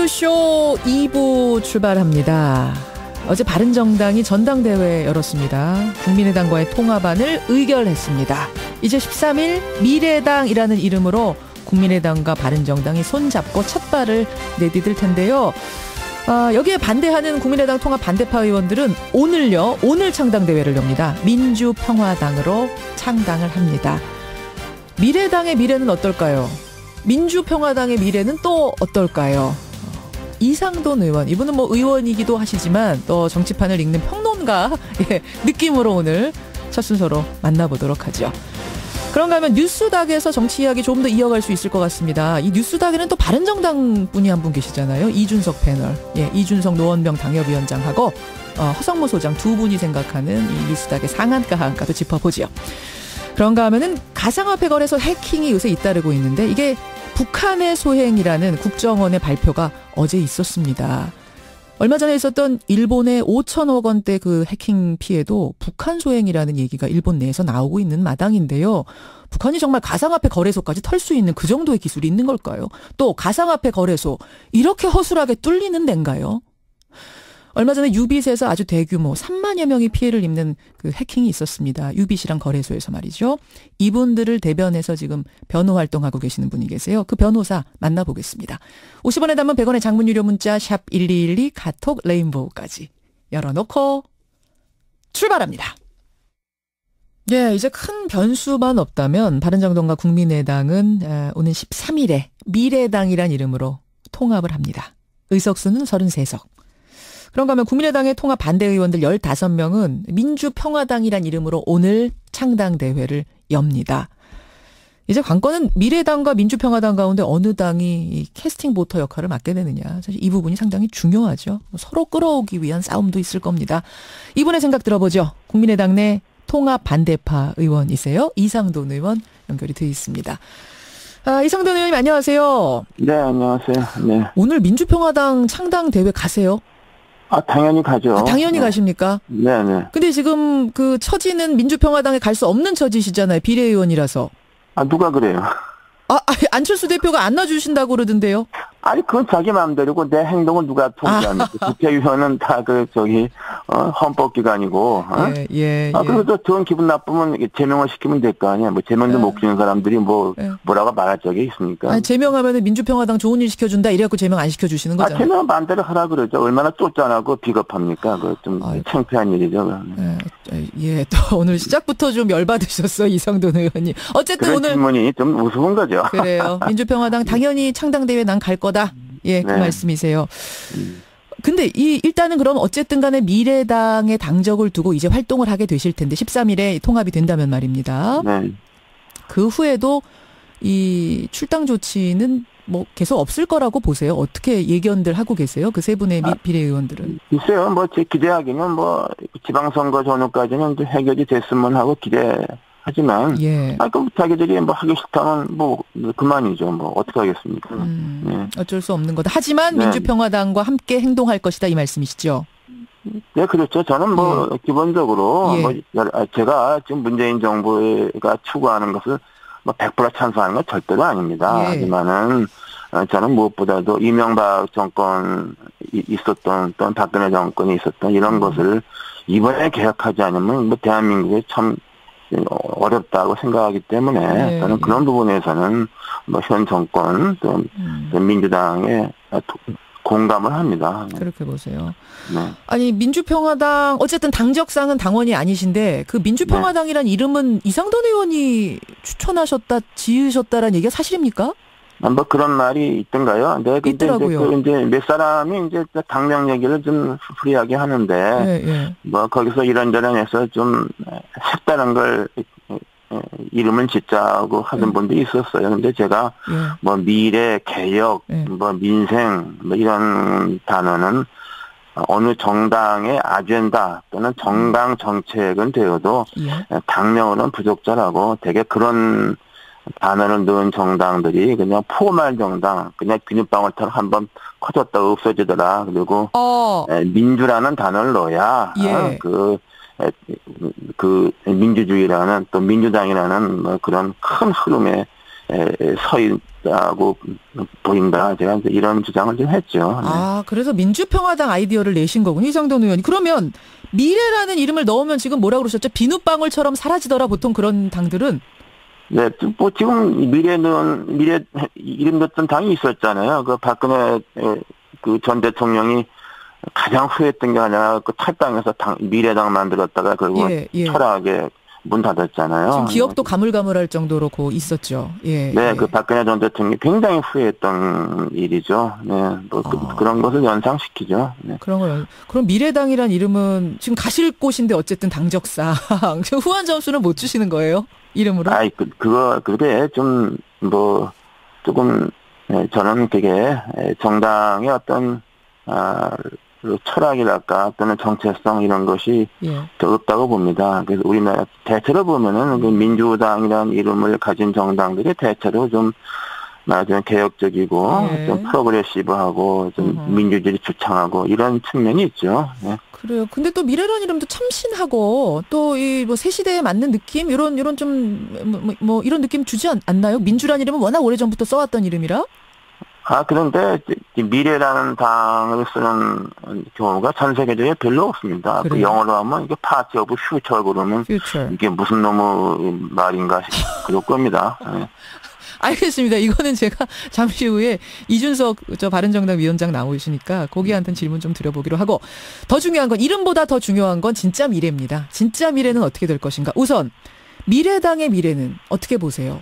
라디오쇼 2부 출발합니다. 어제 바른정당이 전당대회 열었습니다. 국민의당과의 통합안을 의결했습니다. 이제 13일 미래당이라는 이름으로 국민의당과 바른정당이 손잡고 첫 발을 내디딜 텐데요. 여기에 반대하는 국민의당 통합 반대파 의원들은 오늘 창당대회를 엽니다. 민주평화당으로 창당을 합니다. 미래당의 미래는 어떨까요? 민주평화당의 미래는 또 어떨까요? 이상돈 의원, 이분은 뭐 의원이기도 하시지만 또 정치판을 읽는 평론가 느낌으로 오늘 첫 순서로 만나보도록 하죠. 그런가 하면 뉴스닥에서 정치 이야기 조금 더 이어갈 수 있을 것 같습니다. 이 뉴스닥에는 또 바른정당 분이 한 분 계시잖아요. 이준석 패널. 이준석 노원병 당협위원장하고 허성모 소장 두 분이 생각하는 이 뉴스닥의 상한가 하한가도 짚어보죠. 그런가 하면은 가상화폐 거래소 해킹이 요새 잇따르고 있는데 이게 북한의 소행이라는 국정원의 발표가 어제 있었습니다. 얼마 전에 있었던 일본의 5천억 원대 그 해킹 피해도 북한 소행이라는 얘기가 일본 내에서 나오고 있는 마당인데요. 북한이 정말 가상화폐 거래소까지 털 수 있는 그 정도의 기술이 있는 걸까요? 또 가상화폐 거래소 이렇게 허술하게 뚫리는 데인가요? 얼마 전에 유빗에서 아주 대규모 3만여 명이 피해를 입는 그 해킹이 있었습니다. 유빗이란 거래소에서 말이죠. 이분들을 대변해서 지금 변호 활동하고 계시는 분이 계세요. 그 변호사 만나보겠습니다. 50원에 담은 100원의 장문 유료 문자 샵 1212 카톡 레인보우까지 열어놓고 출발합니다. 이제 큰 변수만 없다면 바른정당과 국민의당은 오는 13일에 미래당이란 이름으로 통합을 합니다. 의석수는 33석. 그런가 하면 국민의당의 통합 반대 의원들 15명은 민주평화당이란 이름으로 오늘 창당대회를 엽니다. 이제 관건은 미래당과 민주평화당 가운데 어느 당이 이 캐스팅 보터 역할을 맡게 되느냐. 사실 이 부분이 상당히 중요하죠. 서로 끌어오기 위한 싸움도 있을 겁니다. 이분의 생각 들어보죠. 국민의당 내 통합 반대파 의원이세요. 이상돈 의원 연결이 돼 있습니다. 이상돈 의원님 안녕하세요. 네, 안녕하세요. 네. 오늘 민주평화당 창당대회 가세요? 당연히 가죠. 당연히 네. 가십니까? 네네. 근데 지금 그 처지는 민주평화당에 갈 수 없는 처지시잖아요. 비례의원이라서. 누가 그래요? 안철수 대표가 안 놔주신다고 그러던데요. 아니, 그건 자기 마음대로고 내 행동은 누가 통제합니까? 국회의원은 다 헌법기관이고. 그래서 좋은 기분 나쁘면 제명을 시키면 될 거 아니야. 뭐 제명도 못 시키는 사람들이 뭐라고 말할 적이 있습니까? 제명하면은 민주평화당 좋은 일 시켜준다 이래갖고 제명 안 시켜주시는 거잖아요. 제명은 마음대로 하라 그러죠. 얼마나 쫓아나고 비겁합니까? 그 좀 창피한 일이죠. 또 오늘 시작부터 좀 열받으셨어 이상돈 의원님. 어쨌든 그런 오늘 질문이 좀 우스운 거죠. 그래요. 민주평화당 당연히 창당대회 난 갈 거다. 그 말씀이세요. 근데 일단은 그럼 어쨌든 간에 미래당의 당적을 두고 이제 활동을 하게 되실 텐데 13일에 통합이 된다면 말입니다. 네. 그 후에도 이 출당 조치는 뭐 계속 없을 거라고 보세요. 어떻게 예견들 하고 계세요? 그 세 분의 비례의원들은. 글쎄요. 제 기대하기는 지방선거 전후까지는 이제 해결이 됐으면 하고 기대하지만. 그럼 자기들이 하기 싫다면 그만이죠. 어떻게 하겠습니까? 어쩔 수 없는 거다. 하지만 민주평화당과 함께 행동할 것이다 이 말씀이시죠? 네, 그렇죠. 저는 기본적으로 제가 지금 문재인 정부가 추구하는 것을 100% 찬성하는 건 절대로 아닙니다. 하지만은 저는 무엇보다도 이명박 정권 있었던 또는 박근혜 정권이 있었던 이런 것을 이번에 개혁하지 않으면 대한민국에 참 어렵다고 생각하기 때문에 저는 그런 부분에서는 현 정권 또 민주당에 공감을 합니다. 그렇게 보세요. 네. 아니 민주평화당 어쨌든 당적상은 당원이 아니신데 그 민주평화당이란 이름은 이상돈 의원이 추천하셨다 지으셨다라는 얘기가 사실입니까? 그런 말이 있던가요? 네, 근데 있더라고요. 이제 몇 사람이 이제 당명 얘기를 좀 프리하게 하는데, 거기서 이런저런 해서 좀 색다른 걸 이름을 짓자고 하는 분도 있었어요. 근데 제가 미래, 개혁, 민생, 이런 단어는 어느 정당의 아젠다 또는 정당 정책은 되어도 당명으로는 부적절하고 되게 그런 단어를 넣은 정당들이 그냥 포말 정당, 그냥 비눗방울처럼 한번 커졌다 없어지더라. 그리고 민주라는 단어를 넣어야 그 민주주의라는 또 민주당이라는 그런 큰 흐름에 서 있다고 보인다. 제가 이런 주장을 좀 했죠. 아, 그래서 민주평화당 아이디어를 내신 거군요. 이상돈 의원이. 그러면 미래라는 이름을 넣으면 지금 뭐라고 그러셨죠? 비눗방울처럼 사라지더라, 보통 그런 당들은. 네, 뭐 지금 미래 이름 넣었던 당이 있었잖아요. 그 박근혜 그 전 대통령이 가장 후회했던 게 하나 그 탈당해서 미래당 만들었다가 결국 철학에 문 닫았잖아요. 지금 기억도 가물가물할 정도로 있었죠. 예. 네, 그 박근혜 전 대통령이 굉장히 후회했던 일이죠. 네, 뭐 그런 것을 연상시키죠. 네. 그럼 미래당이란 이름은 지금 가실 곳인데 어쨌든 당적상 후한 점수는 못 주시는 거예요? 이름으로? 아이, 그게 좀 조금 저는 되게 정당의 어떤 철학이랄까 또는 정체성 이런 것이 더 없다고 봅니다. 그래서 우리나라 대체로 보면은 그 민주당이라는 이름을 가진 정당들이 대체로 좀 말하자면 개혁적이고 좀 프로그레시브하고 좀 민주주의 주창하고 이런 측면이 있죠. 네. 그래요. 근데 또 미래라는 이름도 참신하고 또 이 새 시대에 맞는 느낌 이런 좀 이런 느낌 주지 않나요? 민주라는 이름은 워낙 오래전부터 써왔던 이름이라. 그런데 미래라는 당을 쓰는 경우가 전 세계적으로 별로 없습니다. 그 영어로 하면 이게 파티 오브 퓨처 그러면 이게 무슨 놈의 말인가 그럴 겁니다. 네. 알겠습니다. 이거는 제가 잠시 후에 이준석 바른정당 위원장 나오시니까 거기한테 질문 좀 드려보기로 하고, 더 중요한 건, 이름보다 더 중요한 건 진짜 미래입니다. 진짜 미래는 어떻게 될 것인가. 우선 미래당의 미래는 어떻게 보세요?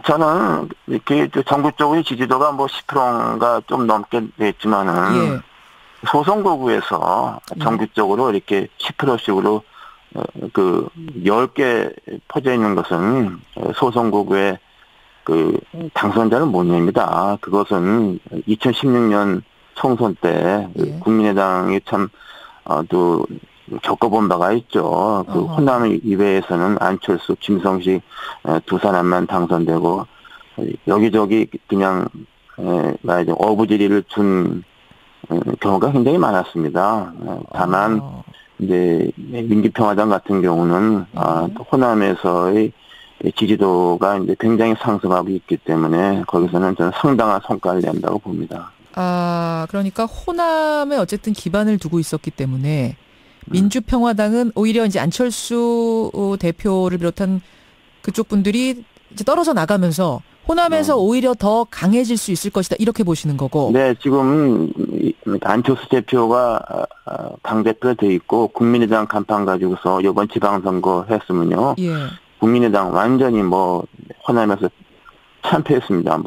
저는 이렇게 전국적으로 지지도가 10%가 좀 넘게 됐지만은 소선거구에서 전국적으로 이렇게 10%씩으로 10개 퍼져 있는 것은 소선거구에 당선자를 못 냅니다. 그것은 2016년 총선 때 국민의당이 참 또 겪어본 바가 있죠. 호남 이외에서는 안철수, 김성식 두 사람만 당선되고 여기저기 그냥 말하자면 어부지리를 준 경우가 굉장히 많았습니다. 다만 이제 민주평화당 같은 경우는 호남에서의 지지도가 이제 굉장히 상승하고 있기 때문에 거기서는 저는 상당한 성과를 낸다고 봅니다. 그러니까 호남에 어쨌든 기반을 두고 있었기 때문에 민주평화당은 오히려 이제 안철수 대표를 비롯한 그쪽 분들이 이제 떨어져 나가면서 호남에서 오히려 더 강해질 수 있을 것이다, 이렇게 보시는 거고. 네, 지금 안철수 대표가 당대표 돼 있고 국민의당 간판 가지고서 이번 지방선거 했으면요. 국민의당 완전히 호남에서 참패했습니다.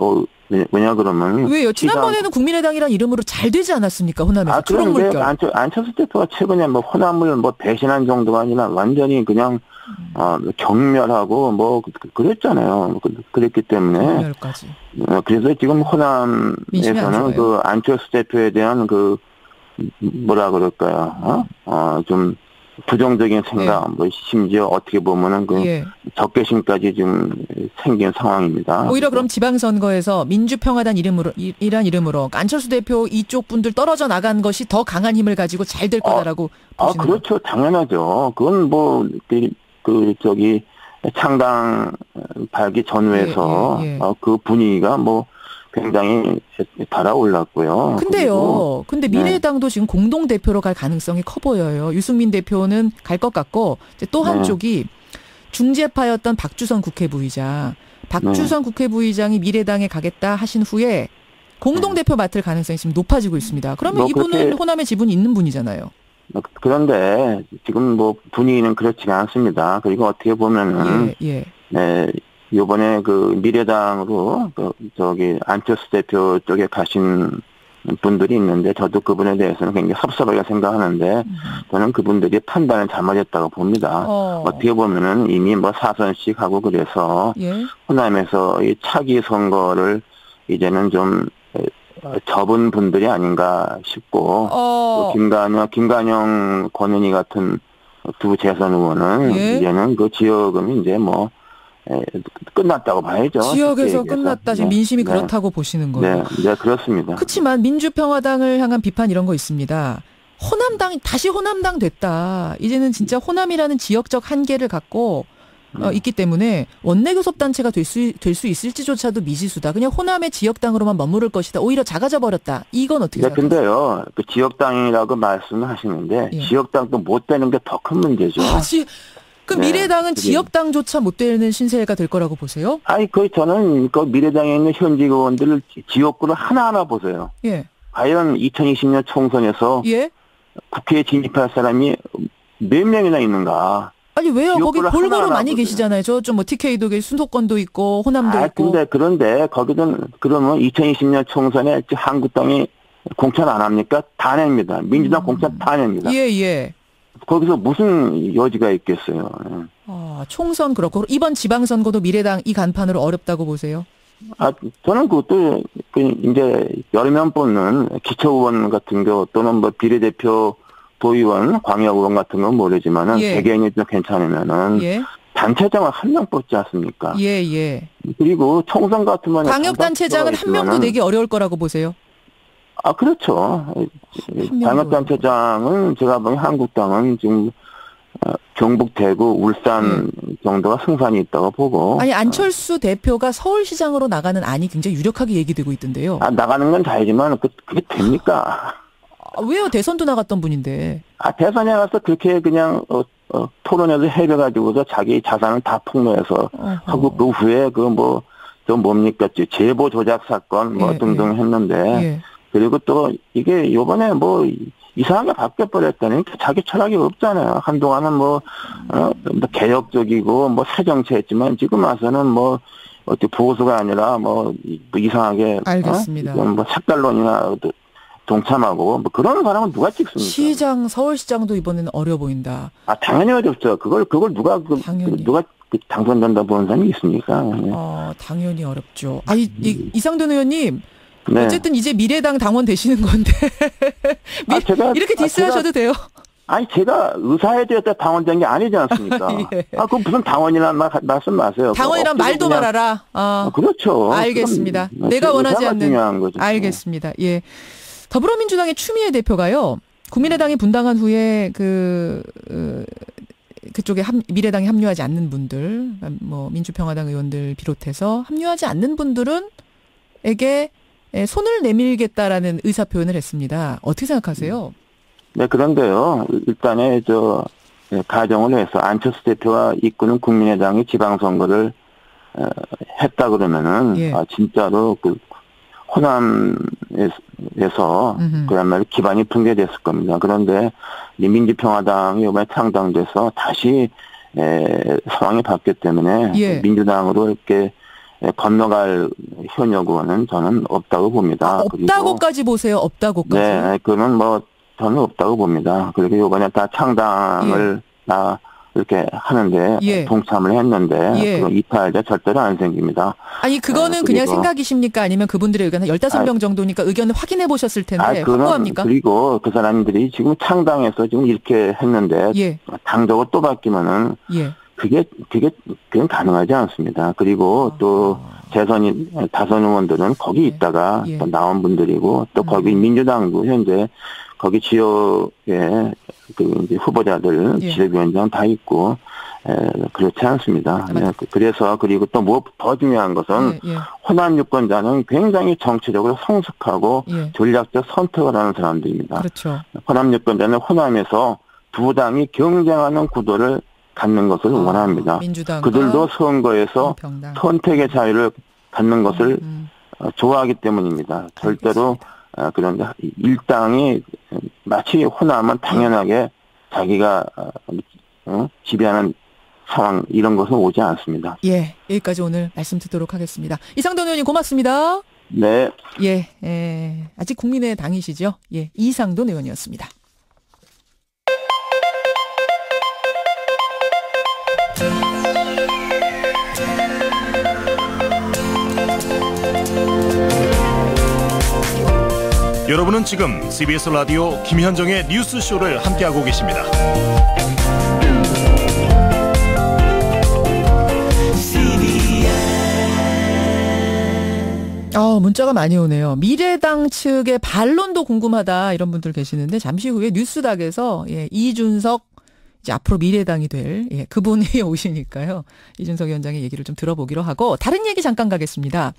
왜냐 그러면. 왜요? 지난번에는 국민의당이란 이름으로 잘 되지 않았습니까? 호남에서. 그런데 안철수 대표가 최근에 호남을 배신한 정도가 아니라 완전히 그냥 경멸하고 그랬잖아요. 그랬기 때문에. 경멸까지. 그래서 지금 호남에서는 안철수 대표에 대한 뭐라 그럴까요? 좀 부정적인 생각, 심지어 어떻게 보면은 적개심까지 좀 생긴 상황입니다. 오히려 그럼 지방선거에서 민주평화당 이란 이름으로 안철수 대표 이쪽 분들 떨어져 나간 것이 더 강한 힘을 가지고 잘 될 거다라고 보시는 그렇죠. 거예요? 당연하죠. 그건 창당 발기 전후에서 그 분위기가 굉장히 달아올랐고요. 근데 미래당도 지금 공동대표로 갈 가능성이 커 보여요. 유승민 대표는 갈 것 같고, 이제 또 한쪽이 중재파였던 박주선 국회부의장. 박주선 국회부의장이 미래당에 가겠다 하신 후에 공동대표 맡을 가능성이 지금 높아지고 있습니다. 그러면 이분은 호남에 지분이 있는 분이잖아요. 그런데 지금 분위기는 그렇지가 않습니다. 그리고 어떻게 보면은 요번에 미래당으로 안철수 대표 쪽에 가신 분들이 있는데 저도 그분에 대해서는 굉장히 섭섭하게 생각하는데 저는 그분들이 판단을 잘못했다고 봅니다. 어떻게 보면은 이미 사선씩 하고 그래서 호남에서 이 차기 선거를 이제는 좀 접은 분들이 아닌가 싶고 김관영, 권은희 같은 두 재선 의원은 이제는 그 지역은 이제 끝났다고 봐야죠. 지역에서 끝났다. 지금 민심이 그렇다고 보시는 거예요. 네, 그렇습니다. 그렇지만 민주평화당을 향한 비판 이런 거 있습니다. 다시 호남당 됐다. 이제는 진짜 호남이라는 지역적 한계를 갖고 있기 때문에 원내교섭단체가 될 수 있을지조차도 미지수다. 그냥 호남의 지역당으로만 머무를 것이다. 오히려 작아져 버렸다. 이건 어떻게 생각하세요? 근데요. 그 지역당이라고 말씀을 하시는데 예. 지역당도 못 되는 게 더 큰 문제죠. 미래당은 지역당조차 못 되는 신세가 될 거라고 보세요? 저는 그 미래당에 있는 현직 의원들을 지역구를 하나하나 보세요. 예. 과연 2020년 총선에서 예? 국회에 진입할 사람이 몇 명이나 있는가? 아니 왜요? 거기 골고루 많이 계시잖아요. 저쪽 뭐 TK도 계시고 수도권도 있고 호남도 있고. 그런데 거기는 그러면 2020년 총선에 한국당이 공천 안 합니까? 다 냅니다. 민주당 공천 다 냅니다. 예. 거기서 무슨 여지가 있겠어요. 총선 그렇고 이번 지방선거도 미래당 이 간판으로 어렵다고 보세요? 저는 그것도 이제 여러 명 뽑는 기초의원 같은 거 또는 뭐 비례대표 도의원, 광역의원 같은 건 모르지만은 개개인이 좀 괜찮으면은 단체장을 한 명 뽑지 않습니까? 예. 그리고 총선 같으면 광역단체장은 한 명도 내기 어려울 거라고 보세요? 그렇죠. 광역단체장은 제가 보기엔 한국당은 지금 경북, 대구, 울산 정도가 승산이 있다고 보고. 아니 안철수 대표가 서울시장으로 나가는 안이 굉장히 유력하게 얘기되고 있던데요. 나가는 건 다르지만 그게 됩니까? 왜요? 대선도 나갔던 분인데. 대선에 가서 그렇게 그냥 토론에서 해배가지고서 자기 자산을 다 폭로해서 하고 그 후에 뭡니까 제보 조작 사건 등등 했는데. 그리고 또 이게 요번에 이상하게 바뀌어버렸다니 자기 철학이 없잖아요. 한동안은 개혁적이고 새 정치했지만 지금 와서는 어떻게 보수가 아니라 이상하게 알겠습니다. 색깔론이나 동참하고 그런 사람은 누가 찍습니까? 서울시장도 이번에는 어려 보인다. 당연히 어렵죠. 그걸 누가 당선된다 보는 사람이 있습니까? 당연히 어렵죠. 이상돈 의원님. 어쨌든 이제 미래당 당원 되시는 건데 이렇게 디스하셔도 돼요. 제가 의사에 대해서 당원된 게 아니지 않습니까? 그럼 무슨 당원이라는 말씀 마세요. 당원이란 말도 말아라. 그렇죠. 알겠습니다. 내가 원하지 않는. 중요한 거죠. 알겠습니다. 예. 더불어민주당의 추미애 대표가요. 국민의당이 분당한 후에 그쪽에 미래당에 합류하지 않는 분들, 민주평화당 의원들 비롯해서 합류하지 않는 분들은에게 손을 내밀겠다라는 의사 표현을 했습니다. 어떻게 생각하세요? 네, 그런데요. 일단에 가정을 해서 안철수 대표가 이끄는 국민의당이 지방선거를 했다 그러면은 진짜로 호남에서 그야말로 기반이 붕괴됐을 겁니다. 그런데 민주평화당이 이번에 창당돼서 다시 상황이 바뀌었기 때문에 민주당으로 이렇게 건너갈 현역은 저는 없다고 봅니다. 없다고까지 보세요. 없다고까지. 네, 그건 저는 없다고 봅니다. 그리고 이번에 다 창당을 이렇게 하는데 동참을 했는데 그건 이탈자 절대로 안 생깁니다. 그거는 그냥 생각이십니까? 아니면 그분들의 의견 15명 정도니까 의견을 확인해 보셨을 텐데 확고합니까? 그리고 그 사람들이 지금 창당해서 지금 이렇게 했는데 당적을 또 바뀌면은 그건 가능하지 않습니다. 그리고 또 다선 의원들은 거기 있다가 또 나온 분들이고 또 거기 민주당도 현재 거기 지역에 이제 후보자들 지역위원장 다 있고 그렇지 않습니다. 그래서 그리고 또 더 중요한 것은 호남 유권자는 굉장히 정치적으로 성숙하고 전략적 선택을 하는 사람들입니다. 그렇죠. 호남 유권자는 호남에서 두 당이 경쟁하는 구도를 갖는 것을 원합니다. 그들도 선거에서 선택의 자유를 갖는 것을 좋아하기 때문입니다. 절대로 그런데 일당이 마치 호남은 당연하게 자기가 지배하는 상황 이런 것은 오지 않습니다. 여기까지 오늘 말씀 듣도록 하겠습니다. 이상돈 의원님 고맙습니다. 네. 아직 국민의당이시죠? 이상돈 의원이었습니다. 여러분은 지금 CBS 라디오 김현정의 뉴스쇼를 함께하고 계십니다. 문자가 많이 오네요. 미래당 측의 반론도 궁금하다 이런 분들 계시는데 잠시 후에 뉴스닥에서 이준석 이제 앞으로 미래당이 될 그분이 오시니까요. 이준석 위원장의 얘기를 좀 들어보기로 하고 다른 얘기 잠깐 가겠습니다.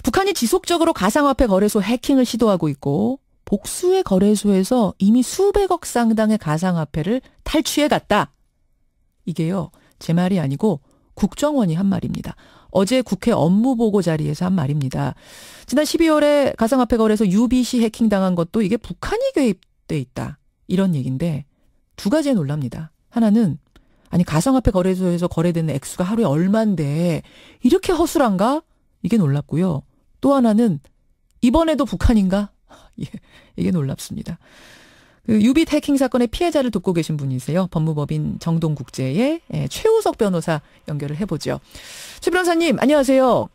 북한이 지속적으로 가상화폐 거래소 해킹을 시도하고 있고 복수의 거래소에서 이미 수백억 상당의 가상화폐를 탈취해 갔다. 이게요. 제 말이 아니고 국정원이 한 말입니다. 어제 국회 업무보고 자리에서 한 말입니다. 지난 12월에 가상화폐 거래소 UBC 해킹당한 것도 이게 북한이 개입돼 있다. 이런 얘기인데 두 가지에 놀랍니다. 하나는 아니 가상화폐 거래소에서 거래되는 액수가 하루에 얼만데 이렇게 허술한가? 이게 놀랍고요. 또 하나는 이번에도 북한인가? 이게 놀랍습니다. 그 유빗 해킹 사건의 피해자를 돕고 계신 분이세요. 법무법인 정동국제의 최우석 변호사 연결을 해보죠. 최 변호사님 안녕하세요.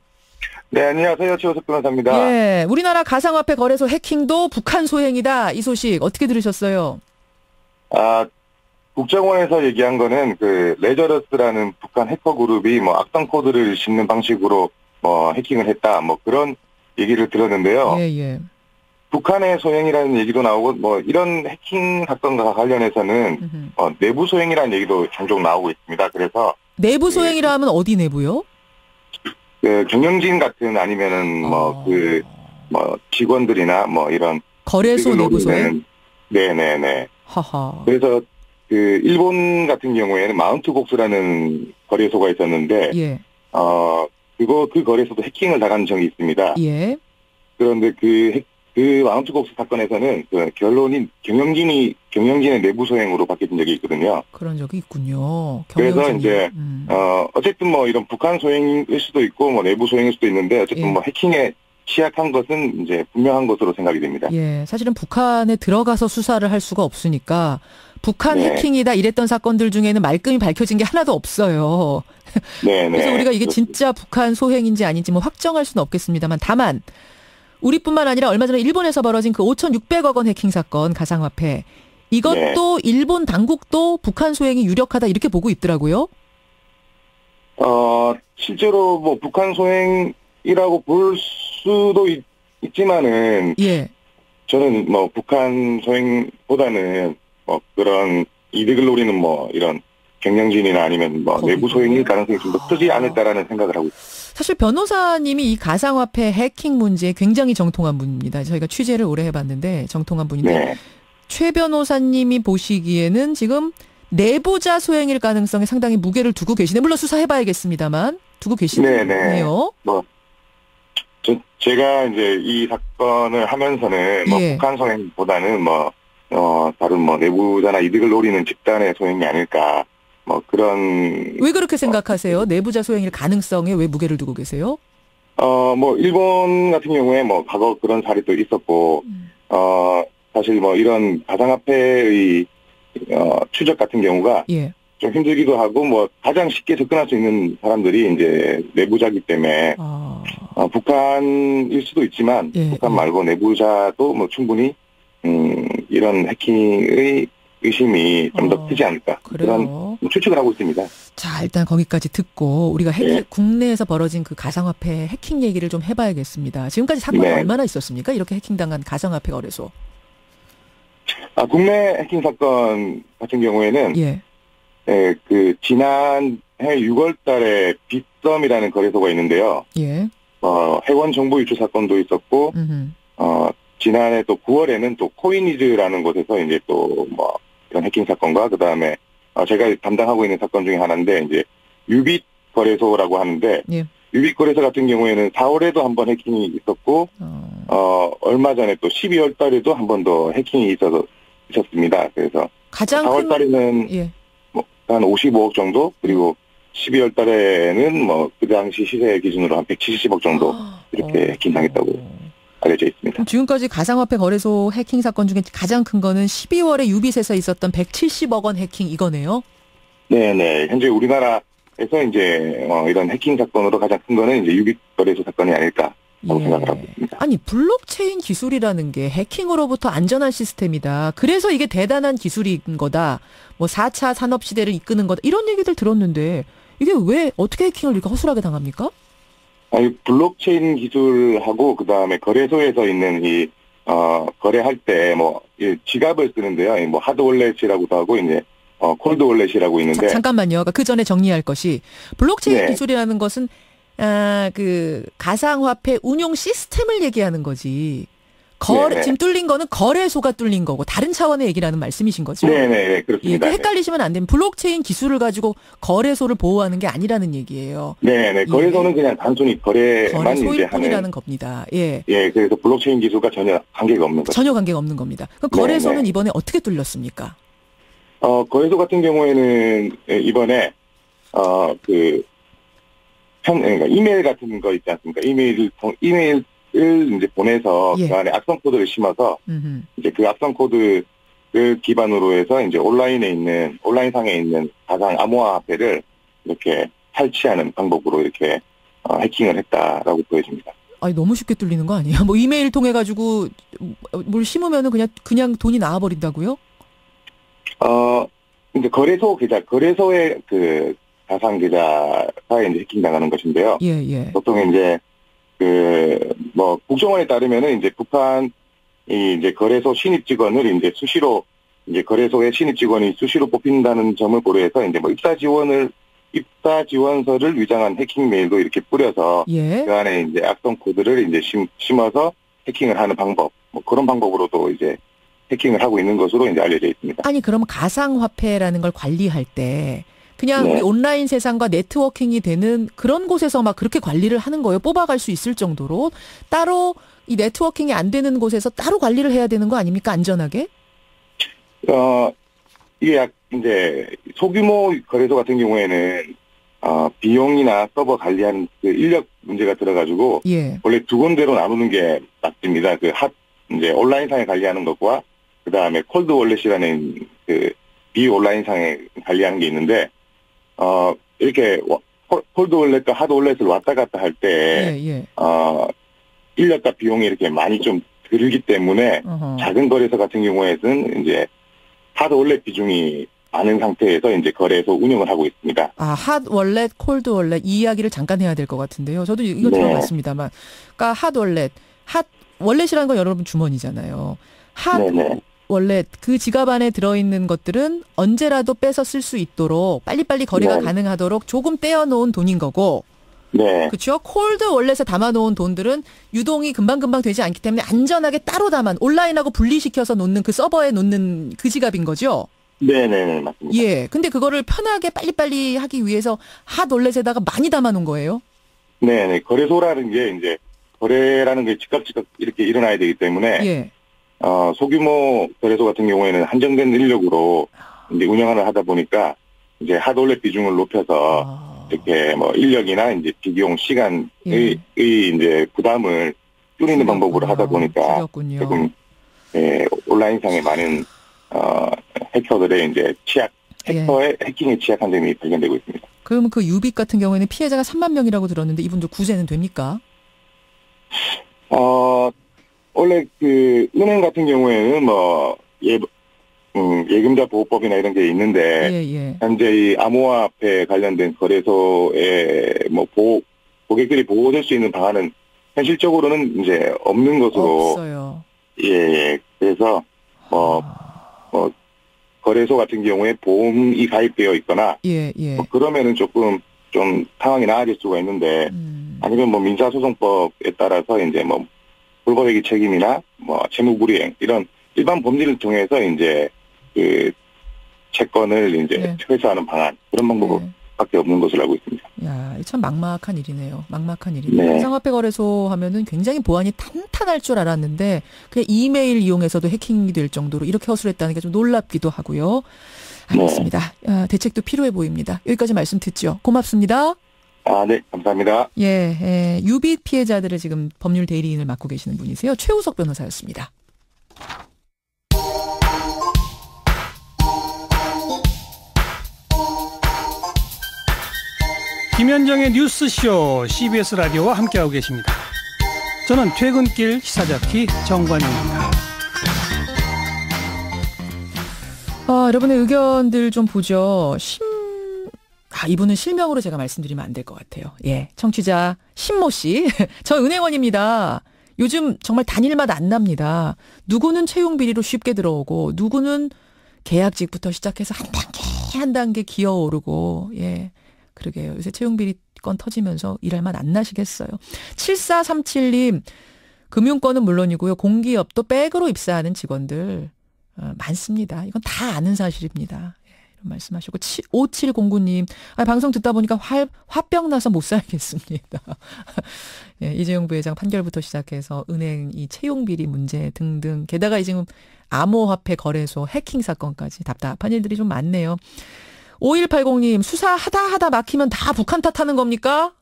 네, 안녕하세요. 최우석 변호사입니다. 예, 우리나라 가상화폐 거래소 해킹도 북한 소행이다. 이 소식 어떻게 들으셨어요? 국정원에서 얘기한 거는 그 레저러스라는 북한 해커 그룹이 뭐 악성 코드를 싣는 방식으로 해킹을 했다. 뭐 그런 얘기를 들었는데요. 예. 북한의 소행이라는 얘기도 나오고 이런 해킹 사건과 관련해서는 내부 소행이라는 얘기도 종종 나오고 있습니다. 그래서 내부 소행이라 하면 어디 내부요? 그 경영진 같은 아니면은 직원들이나 이런 거래소 내부 소행? 네네네. 하하. 그래서 그 일본 같은 경우에는 마운트곡스라는 거래소가 있었는데 그 거래소도 해킹을 당한 적이 있습니다. 예. 그런데 그 마운트곡스 사건에서는 그 결론이 경영진의 내부 소행으로 바뀌어진 적이 있거든요. 그런 적이 있군요. 그래서 이제 어쨌든 이런 북한 소행일 수도 있고 내부 소행일 수도 있는데 어쨌든 해킹에 취약한 것은 이제 분명한 것으로 생각이 됩니다. 예, 사실은 북한에 들어가서 수사를 할 수가 없으니까 북한 해킹이다 이랬던 사건들 중에는 말끔히 밝혀진 게 하나도 없어요. 그래서 우리가 이게 진짜 북한 소행인지 아닌지 확정할 수는 없겠습니다만 다만 우리뿐만 아니라 얼마 전에 일본에서 벌어진 그 5,600억 원 해킹 사건 가상화폐 이것도 일본 당국도 북한 소행이 유력하다 이렇게 보고 있더라고요. 실제로 북한 소행이라고 볼 수도 있지만은 저는 북한 소행보다는 그런 이득을 노리는 이런 경영진이나 아니면 내부 소행일 가능성이 좀 더 크지 않을까라는 생각을 하고 있습니다. 사실 변호사님이 이 가상화폐 해킹 문제에 굉장히 정통한 분입니다. 저희가 취재를 오래 해봤는데 정통한 분인데 최 변호사님이 보시기에는 지금 내부자 소행일 가능성에 상당히 무게를 두고 계시네. 물론 수사해봐야겠습니다만 두고 계시네요. 제가 이제 이 사건을 하면서는 북한 소행보다는 다른 내부자나 이득을 노리는 집단의 소행이 아닐까. 그런. 왜 그렇게 생각하세요? 내부자 소행일 가능성에 왜 무게를 두고 계세요? 일본 같은 경우에 과거 그런 사례도 있었고, 사실 이런 가상화폐의, 추적 같은 경우가. 좀 힘들기도 하고, 가장 쉽게 접근할 수 있는 사람들이 이제 내부자이기 때문에, 북한일 수도 있지만, 북한 말고 내부자도 충분히, 이런 해킹의 의심이 좀 더 크지 않을까. 그런 추측을 하고 있습니다. 자, 일단 거기까지 듣고 우리가 국내에서 벌어진 그 가상화폐 해킹 얘기를 좀 해봐야겠습니다. 지금까지 사건이 얼마나 있었습니까? 이렇게 해킹당한 가상화폐 거래소. 국내 해킹 사건 같은 경우에는 그 지난해 6월 달에 빗썸이라는 거래소가 있는데요. 회원 정보 유출 사건도 있었고 지난해 또 9월에는 또 코이니즈라는 곳에서 이제 또 이런 해킹 사건과 그다음에 제가 담당하고 있는 사건 중에 하나인데 이제 유빗 거래소라고 하는데 유빗 거래소 같은 경우에는 4월에도 한번 해킹이 있었고 얼마 전에 또 12월 달에도 한 번 더 해킹이 있었습니다. 그래서 가장 4월 달에는 한 55억 정도 그리고 12월 달에는 그 당시 시세 기준으로 한 170억 정도 이렇게 해킹당했다고 알려져 있습니다. 지금까지 가상화폐 거래소 해킹 사건 중에 가장 큰 거는 12월에 유빗에서 있었던 170억 원 해킹 이거네요? 네네. 현재 우리나라에서 이제 이런 해킹 사건으로 가장 큰 거는 이제 유빗 거래소 사건이 아닐까 라고 생각을 하고 있습니다. 아니 블록체인 기술이라는 게 해킹으로부터 안전한 시스템이다. 그래서 이게 대단한 기술인 거다. 4차 산업시대를 이끄는 거다. 이런 얘기들 들었는데 이게 왜 어떻게 해킹을 이렇게 허술하게 당합니까? 블록체인 기술하고 그다음에 거래소에서 있는 이 거래할 때 이 지갑을 쓰는데요. 하드월렛이라고도 하고 이제 콜드 월렛이라고 있는데. 잠깐만요. 그러니까 그 전에 정리할 것이 블록체인 기술이라는 것은 그 가상화폐 운용 시스템을 얘기하는 거지. 지금 뚫린 거는 거래소가 뚫린 거고 다른 차원의 얘기라는 말씀이신 거죠? 네네, 그렇습니다. 예, 헷갈리시면 안 됩니다. 블록체인 기술을 가지고 거래소를 보호하는 게 아니라는 얘기예요. 네네, 거래소는 그냥 단순히 거래만 소일 이제 뿐이라는 겁니다. 예. 예, 그래서 블록체인 기술과 전혀 관계가 없는 거죠. 전혀 관계가 없는 겁니다. 그럼 거래소는 이번에 어떻게 뚫렸습니까? 거래소 같은 경우에는 이번에 그러니까 이메일 같은 거 있지 않습니까? 이메일을 이제 보내서 그 안에 악성 코드를 심어서 이제 그 악성 코드를 기반으로 해서 이제 온라인상에 있는 가상 암호화폐를 이렇게 탈취하는 방법으로 이렇게 해킹을 했다라고 보여집니다. 아니 너무 쉽게 뚫리는 거 아니에요? 뭐 이메일 통해 가지고 뭘 심으면은 그냥 돈이 나와 버린다고요? 이제 거래소의 그 가상 계좌가 이제 해킹 당하는 것인데요. 예. 보통 이제 국정원에 따르면은 이제 북한이 이제 거래소 신입 직원을 이제 수시로 이제 거래소의 신입 직원이 수시로 뽑힌다는 점을 고려해서 이제 입사 지원서를 위장한 해킹 메일도 이렇게 뿌려서 그 안에 이제 악성 코드를 이제 심어서 해킹을 하는 방법, 그런 방법으로도 이제 해킹을 하고 있는 것으로 이제 알려져 있습니다. 아니 그럼 가상화폐라는 걸 관리할 때 그냥 우리 온라인 세상과 네트워킹이 되는 그런 곳에서 막 그렇게 관리를 하는 거예요. 뽑아갈 수 있을 정도로 따로 이 네트워킹이 안 되는 곳에서 따로 관리를 해야 되는 거 아닙니까? 안전하게? 이게 이제 소규모 거래소 같은 경우에는 비용이나 서버 관리하는 그 인력 문제가 들어가지고 원래 두 군데로 나누는 게 맞습니다. 이제 온라인상에 관리하는 것과 그 다음에 콜드 월렛이라는 그 비온라인상에 관리하는 게 있는데 이렇게 콜드 월렛과 하드 월렛을 왔다 갔다 할 때 인력과 비용이 이렇게 많이 좀 들기 때문에 작은 거래소 같은 경우에는 이제 하드 월렛 비중이 많은 상태에서 이제 거래소 운영을 하고 있습니다. 핫 월렛, 콜드 월렛 이 이야기를 잠깐 해야 될 것 같은데요. 저도 이거 들어봤습니다만, 그러니까 핫 월렛이라는 건 여러분 주머니잖아요. 핫 월렛 그 지갑 안에 들어있는 것들은 언제라도 빼서 쓸 수 있도록 빨리빨리 거래가 가능하도록 조금 떼어놓은 돈인 거고. 그렇죠. 콜드 월렛에 담아놓은 돈들은 유동이 금방금방 되지 않기 때문에 안전하게 따로 온라인하고 분리시켜서 놓는 그 서버에 놓는 그 지갑인 거죠. 네네, 맞습니다. 예. 근데 그거를 편하게 빨리빨리 하기 위해서 핫 월렛에다가 많이 담아놓은 거예요? 네네. 거래소라는 게 이제 거래라는 게 즉각 이렇게 일어나야 되기 때문에 소규모 거래소 같은 경우에는 한정된 인력으로 이제 운영을 하다 보니까 이제 핫 월렛 비중을 높여서 이렇게 인력이나 이제 비용, 시간의 이제 부담을 줄이는 방법으로 하다 보니까 조금 온라인상에 많은 해커들의 이제 해커의 해킹에 취약한 점이 발견되고 있습니다. 그럼 그 유빅 같은 경우에는 피해자가 3만 명이라고 들었는데 이분들 구제는 됩니까? 원래 그 은행 같은 경우에는 예금자 보호법이나 이런 게 있는데 현재 이 암호화폐 관련된 거래소에 고객들이 보호될 수 있는 방안은 현실적으로는 이제 없는 것으로 없어요. 그래서 거래소 같은 경우에 보험이 가입되어 있거나 그러면은 조금 좀 상황이 나아질 수가 있는데 아니면 민사소송법에 따라서 이제 불법행위 책임이나 채무불이행 이런 일반 법리를 통해서 이제 그 채권을 이제 회수하는 방안 그런 방법밖에 없는 것으로 알고 있습니다. 야, 참 막막한 일이네요. 가상화폐 거래소 하면은 굉장히 보안이 탄탄할 줄 알았는데 그냥 이메일 이용해서도 해킹이 될 정도로 이렇게 허술했다는 게 좀 놀랍기도 하고요. 알겠습니다. 대책도 필요해 보입니다. 여기까지 말씀 듣죠. 고맙습니다. 네, 감사합니다. 유빗 피해자들을 지금 법률 대리인을 맡고 계시는 분이세요. 최우석 변호사였습니다. 김현정의 뉴스쇼 CBS 라디오와 함께하고 계십니다. 저는 퇴근길 시사자키 정관용입니다. 여러분의 의견들 좀 보죠. 이분은 실명으로 제가 말씀드리면 안 될 것 같아요. 청취자 신모 씨. 저 은행원입니다. 요즘 정말 단일맛 안 납니다. 누구는 채용 비리로 쉽게 들어오고 누구는 계약직부터 시작해서 한 단계 한 단계 기어오르고 예 그러게요. 요새 채용비리 건 터지면서 일할 만 안 나시겠어요. 7437님 금융권은 물론이고요. 공기업도 백으로 입사하는 직원들 많습니다. 이건 다 아는 사실입니다. 예, 이런 말씀하시고 5709님 방송 듣다 보니까 화병 나서 못 살겠습니다. 예, 이재용 부회장 판결부터 시작해서 은행 이 채용비리 문제 등등 게다가 지금 암호화폐 거래소 해킹 사건까지 답답한 일들이 좀 많네요. 5180님 수사하다 막히면 다 북한 탓하는 겁니까?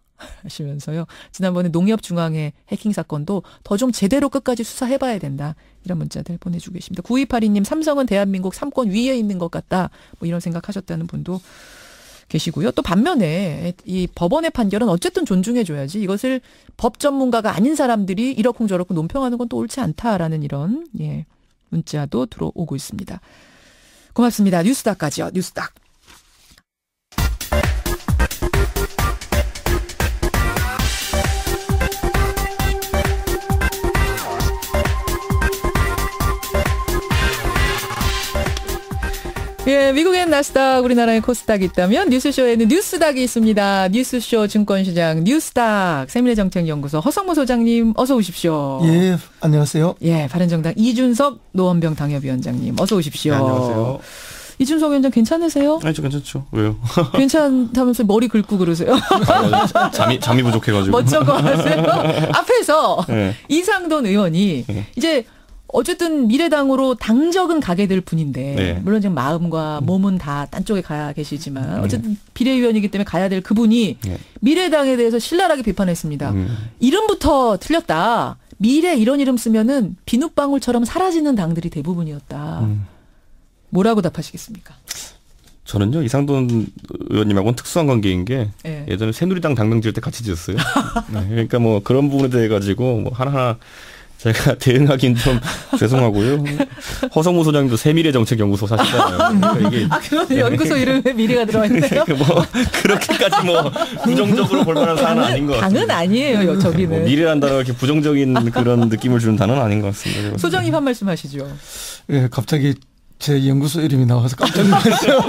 하시면서요. 지난번에 농협중앙회 해킹 사건도 더 좀 제대로 끝까지 수사해봐야 된다. 이런 문자들 보내주고 계십니다. 9282님 삼성은 대한민국 3권 위에 있는 것 같다. 뭐 이런 생각하셨다는 분도 계시고요. 또 반면에 이 법원의 판결은 어쨌든 존중해줘야지 이것을 법 전문가가 아닌 사람들이 이러쿵저러쿵 논평하는 건 또 옳지 않다라는 이런 예 문자도 들어오고 있습니다. 고맙습니다. 뉴스닥까지요. 뉴스닥. 예, 미국엔 나스닥, 우리나라에 코스닥이 있다면 뉴스쇼에는 뉴스닥이 있습니다. 뉴스쇼 증권시장 뉴스닥 세밀의정책연구소 허성모 소장님 어서 오십시오. 예, 안녕하세요. 예, 바른정당 이준석 노원병 당협위원장님 어서 오십시오. 네, 안녕하세요. 이준석 위원장 괜찮으세요? 아니, 저 괜찮죠. 왜요? 괜찮다면서 머리 긁고 그러세요? 잠이 부족해가지고. 멋쩍어 하세요? 앞에서 네. 이상돈 의원이 네. 이제 어쨌든 미래당으로 당적은 가게 될 분인데 네. 물론 지금 마음과 몸은 다 딴 쪽에 가 계시지만 어쨌든 비례위원이기 때문에 가야 될 그분이 네. 미래당에 대해서 신랄하게 비판했습니다. 이름부터 틀렸다. 미래 이런 이름 쓰면은 비눗방울처럼 사라지는 당들이 대부분이었다. 뭐라고 답하시겠습니까? 저는요 이상돈 의원님하고는 특수한 관계인 게 네. 예전에 새누리당 당명 지을 때 같이 지었어요. 네. 그러니까 뭐 그런 부분에 대해 가지고 뭐 하나하나 제가 대응하긴 좀 죄송하고요. 허성무 소장님도 세밀의정책연구소 사시잖아요. 그러니까 이게 그런 연구소 이름에 미래가 들어가 있네요. 뭐 그렇게까지 뭐 부정적으로 볼 만한 사안은 아닌 것 같아요. 당은 아니에요, 저기는. 뭐 미래란 단어가 이렇게 부정적인 그런 느낌을 주는 단어는 아닌 것 같습니다. 소장님 한 말씀 하시죠. 예, 갑자기 제 연구소 이름이 나와서 깜짝 놀랐어요.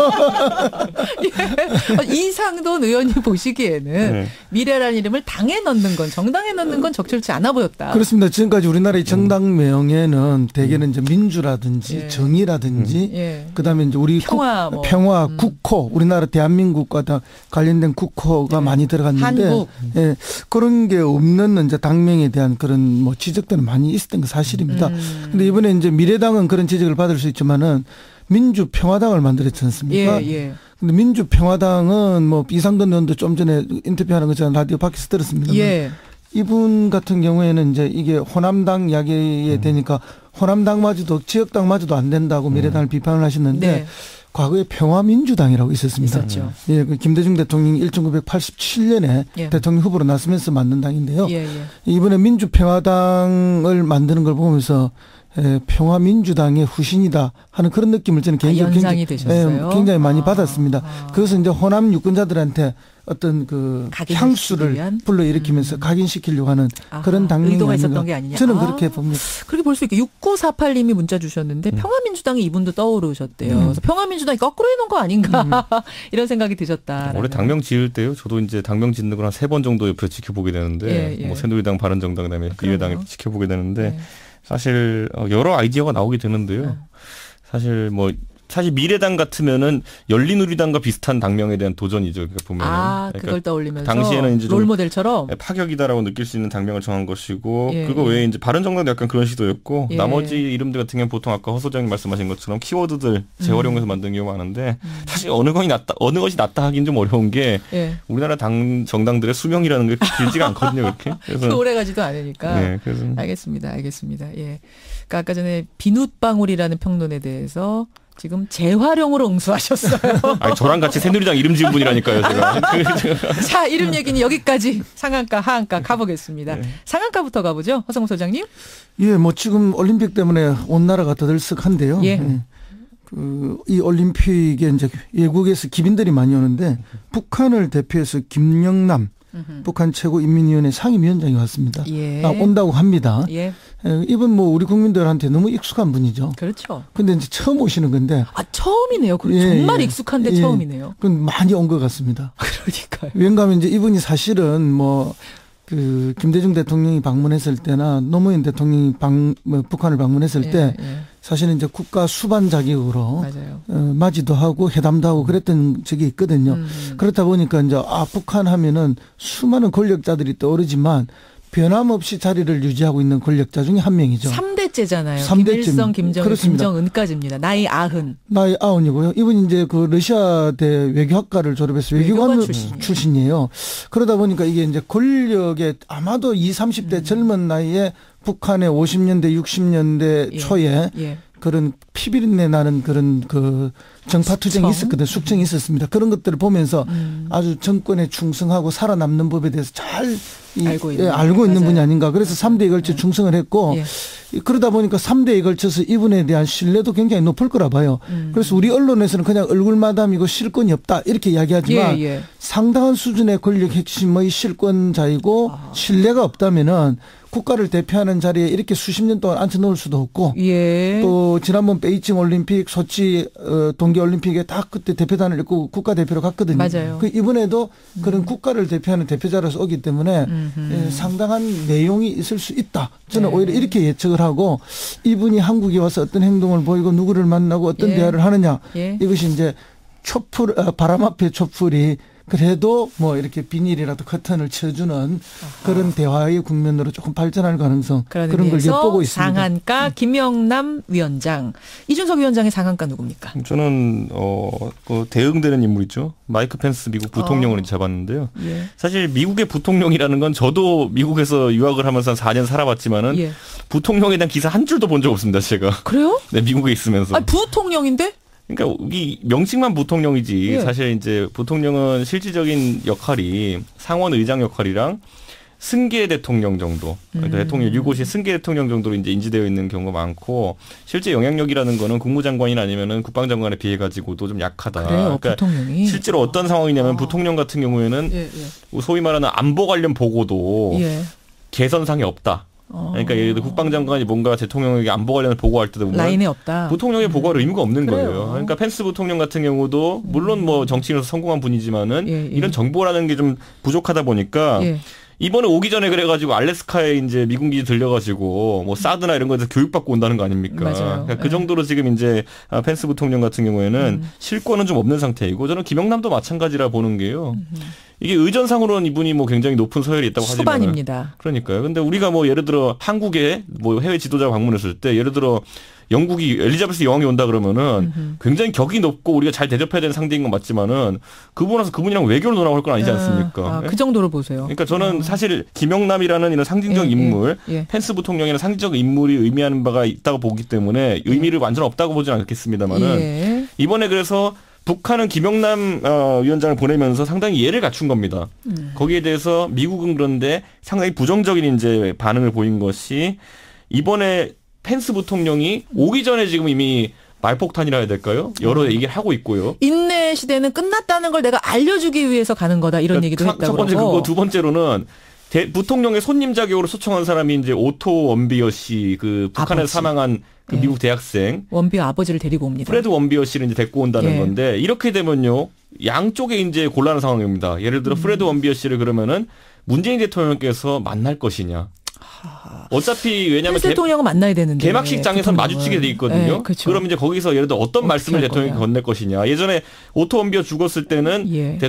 예. 이상돈 의원이 보시기에는 네. 미래라는 이름을 당에 넣는 건 정당에 넣는 건 적절치 않아 보였다. 그렇습니다. 지금까지 우리나라의 정당명에는 대개는 이제 민주라든지 예. 정의라든지 예. 그다음에 이제 우리 평화, 평화 국호 우리나라 대한민국과 관련된 국호가 예. 많이 들어갔는데 한국. 예. 그런 게 없는 이제 당명에 대한 그런 뭐 지적들은 많이 있었던 게 사실입니다. 그런데 이번에 이제 미래당은 그런 지적을 받을 수 있지만은 민주평화당을 만들었지 않습니까? 예, 예. 근데 민주평화당은 뭐 이상돈 의원도 좀 전에 인터뷰하는 거 제가 라디오 밖에서 들었습니다. 예. 이분 같은 경우에는 이제 이게 호남당 이야기에 되니까 호남당마저도 지역당마저도 안 된다고 미래당을 비판을 하셨는데 네. 과거에 평화민주당이라고 있었습니다. 있었죠. 예, 그 김대중 대통령이 1987년에 예. 대통령 후보로 나서면서 만든 당인데요. 예, 예. 이번에 민주평화당을 만드는 걸 보면서 평화민주당의 후신이다 하는 그런 느낌을 저는 개인적으로 연상이 되셨어요? 굉장히 많이 받았습니다. 그것은 이제 호남 유권자들한테 어떤 그 향수를 불러일으키면서 각인시키려고 하는 그런 당론이 의도가 있었던 게 아니냐. 저는 그렇게 봅니다. 그렇게 볼 수 있게 6948님이 문자 주셨는데 평화민주당이 이분도 떠오르셨대요. 그래서 평화민주당이 거꾸로 해놓은 거 아닌가 이런 생각이 드셨다. 원래 당명 지을 때요. 저도 이제 당명 짓는 걸 한 3번 정도 옆에서 지켜보게 되는데 예, 예. 뭐 새누리당, 바른정당 그다음에 미래당에 지켜보게 되는데 사실 여러 아이디어가 나오게 되는데요. 사실 미래당 같으면은 열린우리당과 비슷한 당명에 대한 도전이죠. 그러니까 보면은. 그러니까 그걸 떠올리면서 당시에는 이제 롤모델처럼 파격이다라고 느낄 수 있는 당명을 정한 것이고 예, 그거 외에 이제 바른정당도 약간 그런 시도였고 예. 나머지 이름들 같은 경우는 보통 아까 허 소장님 말씀하신 것처럼 키워드들 재활용해서 만든 경우가 많은데 사실 어느 것이 낫다 하긴 좀 어려운 게 우리나라 정당들의 수명이라는 게 길지가 않거든요. 그렇게. 그래서 오래 가지도 않으니까. 네, 그래서. 알겠습니다. 예. 그러니까 아까 전에 비눗방울이라는 평론에 대해서 지금 재활용으로 응수하셨어요. 아니, 저랑 같이 새누리당 이름 지은 분이라니까요, 제가. 자, 이름 얘기는 여기까지 상한가, 하한가 가보겠습니다. 네. 상한가부터 가보죠, 허성무 소장님. 예, 뭐 지금 올림픽 때문에 온 나라가 더들썩한데요. 예. 이 올림픽에 이제 외국에서 기빈들이 많이 오는데 북한을 대표해서 김영남 북한 최고인민위원회 상임위원장이 왔습니다. 예. 온다고 합니다. 예. 이분 뭐 우리 국민들한테 너무 익숙한 분이죠. 그렇죠. 근데 이제 처음 오시는 건데. 처음이네요. 정말 익숙한데 처음이네요. 그럼 많이 온 것 같습니다. 그러니까요. 왜냐하면 이제 이분이 사실은 김대중 대통령이 방문했을 때나 노무현 대통령이 북한을 방문했을 때 사실은 이제 국가 수반 자격으로 맞이도 하고 회담도 하고 그랬던 적이 있거든요. 그렇다 보니까 이제 북한 하면은 수많은 권력자들이 떠오르지만 변함없이 자리를 유지하고 있는 권력자 중에 한 명이죠. 3대째잖아요. 3대째. 김일성, 김정일, 김정은까지입니다. 나이 90. 나이 90이고요. 이분이 이제 그 러시아대 외교학과를 졸업해서 외교관 출신이에요. 그러다 보니까 이게 이제 권력에 아마도 20, 30대 젊은 나이에 북한의 50년대, 60년대 초에 그런 피비린내 나는 그런 정파투쟁이 있었거든요. 숙청이 있었습니다. 그런 것들을 보면서 아주 정권에 충성하고 살아남는 법에 대해서 잘 알고 있는 분이 아닌가. 그래서 3대에 걸쳐 충성을 했고 그러다 보니까 3대에 걸쳐서 이분에 대한 신뢰도 굉장히 높을 거라 봐요. 그래서 우리 언론에서는 그냥 얼굴마담이고 실권이 없다 이렇게 이야기하지만 상당한 수준의 권력 핵심의 실권자이고 신뢰가 없다면은 국가를 대표하는 자리에 이렇게 수십 년 동안 앉혀놓을 수도 없고 또 지난번 베이징 올림픽, 소치 동계올림픽에 다 그때 대표단을 입고 국가대표로 갔거든요. 맞아요. 이번에도 그런 국가를 대표하는 대표자로서 오기 때문에 상당한 내용이 있을 수 있다. 저는 오히려 이렇게 예측을 하고 이분이 한국에 와서 어떤 행동을 보이고 누구를 만나고 어떤 대화를 하느냐 이것이 이제 바람 앞에 촛불이 그래도 뭐 이렇게 비닐이라도 커튼을 쳐주는 그런 대화의 국면으로 조금 발전할 가능성 그런 걸 엿보고 있습니다. 상한가 김영남 위원장. 이준석 위원장의 상한가 누굽니까? 저는 그 대응되는 인물이죠. 마이크 펜스 미국 부통령을 잡았는데요. 사실 미국의 부통령이라는 건 저도 미국에서 유학을 하면서 한 4년 살아봤지만은 부통령에 대한 기사 한 줄도 본 적 없습니다. 제가. 그래요? 네, 미국에 있으면서. 부통령인데? 그러니까 이 명칭만 부통령이지 사실 이제 부통령은 실질적인 역할이 상원 의장 역할이랑 승계 대통령 정도, 그러니까 대통령 유고시 승계 대통령 정도로 이제 인지되어 있는 경우가 많고 실제 영향력이라는 거는 국무장관이나 아니면은 국방장관에 비해 가지고도 좀 약하다. 그래요, 그러니까 부통령이. 실제로 어떤 상황이냐면 부통령 같은 경우에는 소위 말하는 안보 관련 보고도 개선상이 없다. 그러니까 예를 들어 국방장관이 뭔가 대통령에게 안보 관련을 보고할 때도 보면 라인에 없다. 부통령의 보고할 의무가 없는 그래요. 거예요. 그러니까 펜스 부통령 같은 경우도 물론 뭐 정치인으로서 성공한 분이지만은 이런 정보라는 게 좀 부족하다 보니까 이번에 오기 전에 그래가지고 알래스카에 이제 미군 기지 들려가지고 뭐 사드나 이런 거에서 교육받고 온다는 거 아닙니까? 맞아요. 그러니까 그 정도로 지금 이제 펜스 부통령 같은 경우에는 실권은 좀 없는 상태이고 저는 김영남도 마찬가지라 보는 게요. 이게 의전상으로는 이분이 뭐 굉장히 높은 서열이 있다고 하지만 수반입니다. 그러니까요. 근데 우리가 뭐 예를 들어 한국에 뭐 해외 지도자 방문했을 때 예를 들어 영국이 엘리자베스 여왕이 온다 그러면은 굉장히 격이 높고 우리가 잘 대접해야 되는 상대인 건 맞지만은 그분이랑 외교를 논하고 할 건 아니지 않습니까? 그 정도로 보세요. 그러니까 저는 사실 김영남이라는 이런 상징적 인물, 펜스 부통령이나 상징적 인물이 의미하는 바가 있다고 보기 때문에 의미를 완전 없다고 보지는 않겠습니다만은 이번에 그래서 북한은 김영남 위원장을 보내면서 상당히 이해를 갖춘 겁니다. 거기에 대해서 미국은 그런데 상당히 부정적인 이제 반응을 보인 것이 이번에 펜스 부통령이 오기 전에 지금 이미 말폭탄이라 해야 될까요? 여러 얘기를 하고 있고요. 인내 시대는 끝났다는 걸 내가 알려주기 위해서 가는 거다 이런 얘기도 했다고. 첫 번째 그거, 두 번째로는 부통령의 손님 자격으로 초청한 사람이 이제 오토 원비어 씨, 그 북한에서 사망한 그 미국 대학생 원비어 아버지를 데리고 옵니다. 프레드 원비어 씨를 이제 데리고 온다는 건데 이렇게 되면요 양쪽에 이제 곤란한 상황입니다. 예를 들어 프레드 원비어 씨를 그러면은 문재인 대통령께서 만날 것이냐. 어차피 왜냐하면 대통령은 만나야 되는데 개막식장에서 마주치게 돼 있거든요. 그렇죠. 그럼 이제 거기서 예를 들어 어떤 말씀을 대통령이 건넬 것이냐. 예전에 오토 원비어 죽었을 때는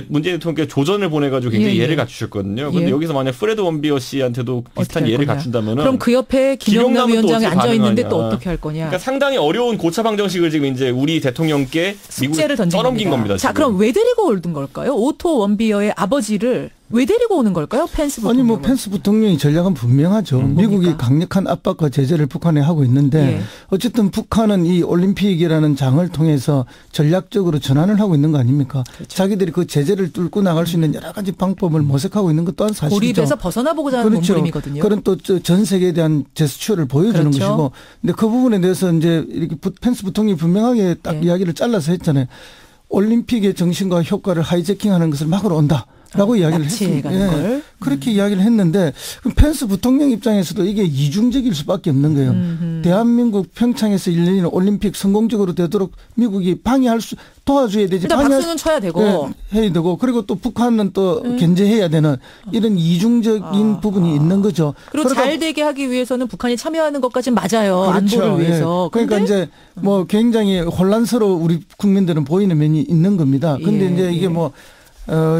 문재인 대통령께서 조전을 보내가지고 굉장히 예를 갖추셨거든요. 그런데 여기서 만약 프레드 원비어 씨한테도 비슷한 예를 갖춘다면은 그럼 그 옆에 김영남 위원장이 앉아 있는데 또 어떻게 할 거냐. 그러니까 상당히 어려운 고차 방정식을 지금 이제 우리 대통령께 미국에 떠넘긴 겁니다. 자, 그럼 왜 데리고 오는 걸까요? 오토 원비어의 아버지를 왜 데리고 오는 걸까요? 펜스 부통령. 아니 뭐 펜스 부통령이 전략은 분명하죠. 미국이 강력한 압박과 제재를 북한에 하고 있는데 어쨌든 북한은 이 올림픽이라는 장을 통해서 전략적으로 전환을 하고 있는 거 아닙니까? 그렇죠. 자기들이 그 제재를 뚫고 나갈 수 있는 여러 가지 방법을 모색하고 있는 것 또한 사실이죠. 고립에서 벗어나 보고자 하는 몸부림이거든요. 그런 또 전 세계에 대한 제스처를 보여주는 것이고. 근데 그 부분에 대해서 이제 이렇게 펜스 부통령이 분명하게 딱 이야기를 잘라서 했잖아요. 올림픽의 정신과 효과를 하이제킹하는 것을 막으러 온다. 라고 이야기를 했습니다. 예, 그렇게 이야기를 했는데 펜스 부통령 입장에서도 이게 이중적일 수밖에 없는 거예요. 대한민국 평창에서 열리는 올림픽 성공적으로 되도록 미국이 도와줘야 되지. 박수는 쳐야 되고. 예, 해야 되고 그리고 또 북한은 또 견제해야 되는 이런 이중적인 부분이 있는 거죠. 그리고 잘 되게 하기 위해서는 북한이 참여하는 것까지는 맞아요. 그렇죠. 안보를 위해서. 예. 그러니까 이제 뭐 굉장히 혼란스러워 우리 국민들은 보이는 면이 있는 겁니다. 근데 이제 이게 뭐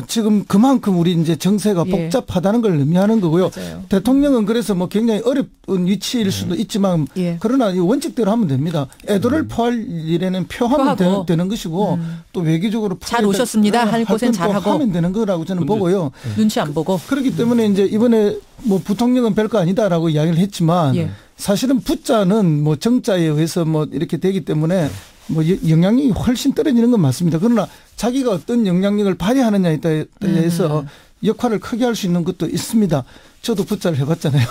지금 그만큼 우리 이제 정세가 복잡하다는 걸 의미하는 거고요. 맞아요. 대통령은 그래서 뭐 굉장히 어려운 위치일 수도 있지만 그러나 이 원칙대로 하면 됩니다. 애도를 표할 일에는 표하면 되는 것이고 또 외교적으로 잘 오셨습니다. 할 곳엔 잘하고 하면 되는 거라고 저는 보고요. 눈치 안 보고. 그렇기 때문에 이제 이번에 뭐 부통령은 별거 아니다라고 이야기를 했지만 사실은 부자는 뭐 정자에 의해서 뭐 이렇게 되기 때문에 뭐 영향력이 훨씬 떨어지는 건 맞습니다. 그러나 자기가 어떤 영향력을 발휘하느냐에 대해서 역할을 크게 할 수 있는 것도 있습니다. 저도 부자를 해봤잖아요.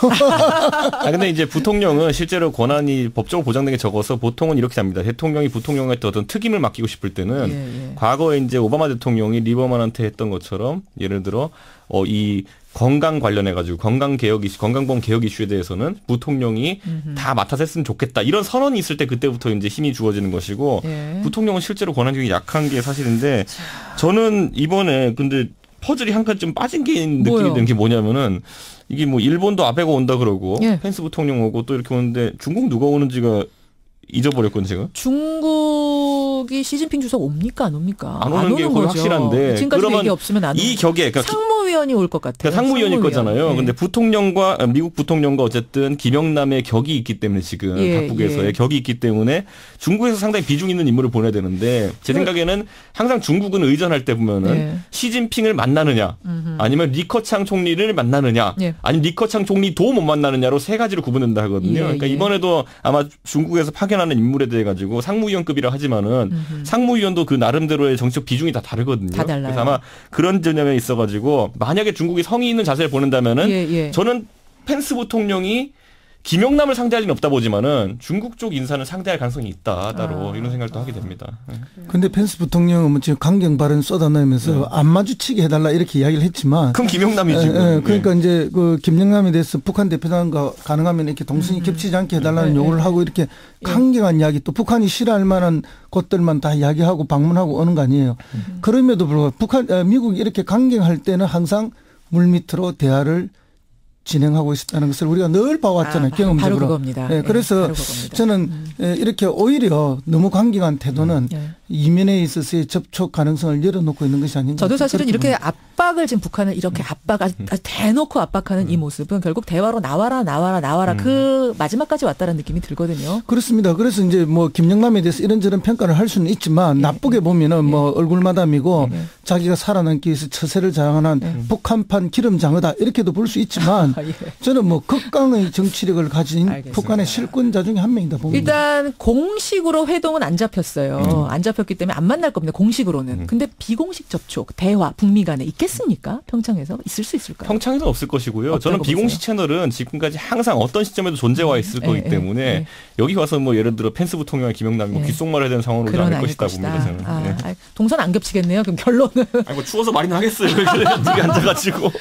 근데 이제 부통령은 실제로 권한이 법적으로 보장된 게 적어서 보통은 이렇게 합니다. 대통령이 부통령한테 어떤 특임을 맡기고 싶을 때는 과거에 이제 오바마 대통령이 리버만한테 했던 것처럼 예를 들어 이 건강 관련해가지고 건강보험 개혁 이슈에 대해서는 부통령이 다 맡아서 했으면 좋겠다. 이런 선언이 있을 때 그때부터 이제 힘이 주어지는 것이고 부통령은 실제로 권한력이 약한 게 사실인데 저는 이번에 근데 퍼즐이 한 칸 좀 빠진 게 느낌이 드는 게 뭐냐면은 이게 뭐 일본도 아베가 온다 그러고 펜스 부통령 오고 또 이렇게 오는데 중국 누가 오는지가 잊어버렸거든요, 제가. 중국이 시진핑 주석 옵니까 안 옵니까? 안 오는 게 거의 확실한데. 지금까지 얘기 없으면 안 이 격에 그러니까 상무위원이 올 것 같아요. 그러니까 상무위원일 거잖아요. 근데 부통령과 미국 부통령과 어쨌든 김영남의 격이 있기 때문에 지금 각국에서의 격이 있기 때문에 중국에서 상당히 비중 있는 인물을 보내야 되는데 제 생각에는 항상 중국은 의전할 때 보면은 시진핑을 만나느냐 아니면 리커창 총리를 만나느냐 아니면 리커창 총리도 못 만나느냐로 세 가지로 구분된다 하거든요. 그러니까 이번에도 아마 중국에서 파견하는 인물에 대해 가지고 상무위원급이라 하지만은 상무위원도 그 나름대로의 정치적 비중이 다 다르거든요. 다 달라요. 그래서 아마 그런 전형에 있어가지고 만약에 중국이 성의 있는 자세를 보낸다면은 저는 펜스 부통령이 김영남을 상대할 리는 없다 보지만은 중국 쪽 인사는 상대할 가능성이 있다 따로 이런 생각도 하게 됩니다. 그런데 펜스 부통령은 지금 강경 발언 쏟아내면서 안 마주치게 해달라 이렇게 이야기를 했지만 그럼 김영남이지. 그러니까 이제 그 김영남에 대해서 북한 대표단과 가능하면 이렇게 동선이 겹치지 않게 해달라는 요구를 하고 이렇게 강경한 이야기 또 북한이 싫어할 만한 곳들만 다 이야기하고 방문하고 오는 거 아니에요. 그럼에도 불구하고 미국이 이렇게 강경할 때는 항상 물밑으로 대화를 진행하고 있었다는 것을 우리가 늘 봐왔잖아요. 경험적으로. 바로 그겁니다. 그래서 바로 저는 이렇게 오히려 너무 강경한 태도는 이면에 있어서의 접촉 가능성을 열어놓고 있는 것이 아닌가. 저도 사실은 이렇게 압박을 지금 북한을 이렇게 대놓고 압박하는 이 모습은 결국 대화로 나와라 그 마지막까지 왔다는 느낌이 들거든요. 그렇습니다. 그래서 이제 뭐 김영남에 대해서 이런저런 평가를 할 수는 있지만 나쁘게 보면은 뭐 얼굴마담이고 자기가 살아남기 위해서 처세를 자랑하는 북한판 기름장어다 이렇게도 볼 수 있지만 저는 뭐 극강의 정치력을 가진 북한의 실권자 중에 한 명이다 봅니다. 일단 공식으로 회동은 안 잡혔어요. 안 잡혔기 때문에 안 만날 겁니다. 공식으로는. 근데 비공식 접촉, 대화, 북미 간에 있겠습니까? 평창에서 있을 수 있을까요? 평창에는 없을 것이고요. 저는 비공식 채널은 지금까지 항상 어떤 시점에도 존재와 있을 거기 때문에 여기 와서 뭐 예를 들어 펜스 부통령과 김영남이 뭐 귓속말을 해야 되는 상황으로 오지 않을 것이다 봅니다. 저는. 동선 안 겹치겠네요. 그럼 결론은. 뭐 추워서 말이나 하겠어요. 둘이 앉아가지고.